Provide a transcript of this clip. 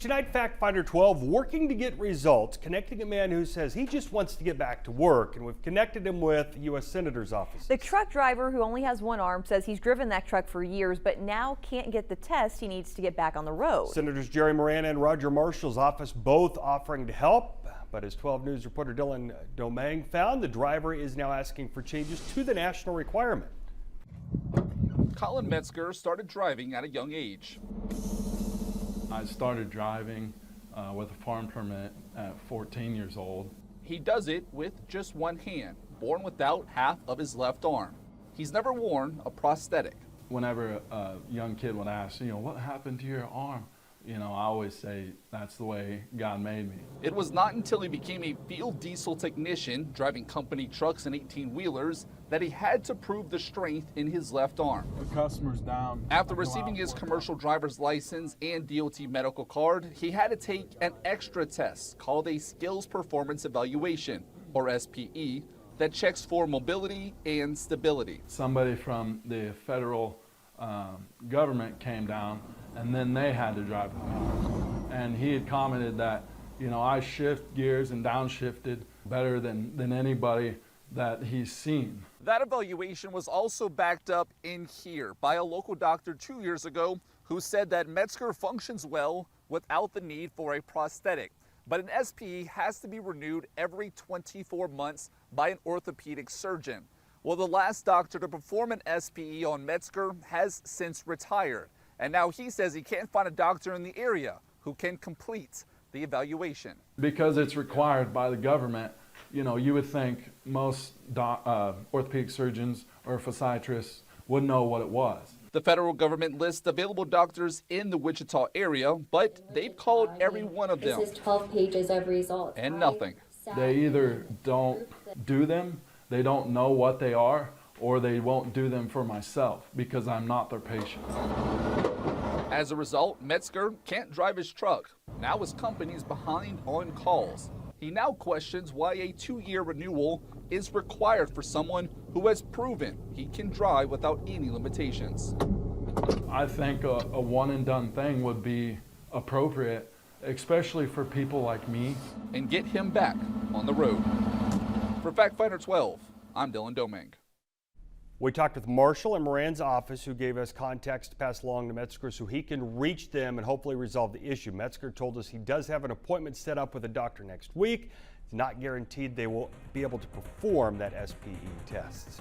Tonight, Fact Finder 12 working to get results, connecting a man who says he just wants to get back to work, and we've connected him with U.S. Senator's office. The truck driver, who only has one arm, says he's driven that truck for years, but now can't get the test he needs to get back on the road. Senators Jerry Moran and Roger Marshall's office both offering to help, but as 12 News reporter Dylan Domingue found, the driver is now asking for changes to the national requirement. Colin Metzger started driving at a young age. I started driving with a farm permit at 14 years old. He does it with just one hand, born without half of his left arm. He's never worn a prosthetic. Whenever a young kid would ask, what happened to your arm? I always say, that's the way God made me. It was not until he became a field diesel technician, driving company trucks and 18-wheelers, that he had to prove the strength in his left arm. The customer's down. After receiving his commercial driver's license and DOT medical card, he had to take an extra test called a Skills Performance Evaluation, or SPE, that checks for mobility and stability. Somebody from the federal government came down, and then they had to drive the car. And he had commented that, I shift gears and downshifted better than anybody that he's seen. That evaluation was also backed up in here by a local doctor 2 years ago who said that Metzger functions well without the need for a prosthetic. But an SPE has to be renewed every 24 months by an orthopedic surgeon. Well, the last doctor to perform an SPE on Metzger has since retired. And now he says he can't find a doctor in the area who can complete the evaluation. Because it's required by the government, you would think most orthopedic surgeons or physiatrists would know what it was. The federal government lists available doctors in the Wichita area, but they've called every one of them. This is 12 pages of results. And nothing. They either don't do them, they don't know what they are, or they won't do them for myself because I'm not their patient. As a result, Metzger can't drive his truck. Now his company is behind on calls. He now questions why a 2-year renewal is required for someone who has proven he can drive without any limitations. I think a one-and-done thing would be appropriate, especially for people like me. And get him back on the road. For Fact Finder 12, I'm Dylan Domingue. We talked with Marshall and Moran's office, who gave us context to pass along to Metzger so he can reach them and hopefully resolve the issue. Metzger told us he does have an appointment set up with a doctor next week. It's not guaranteed they will be able to perform that SPE test.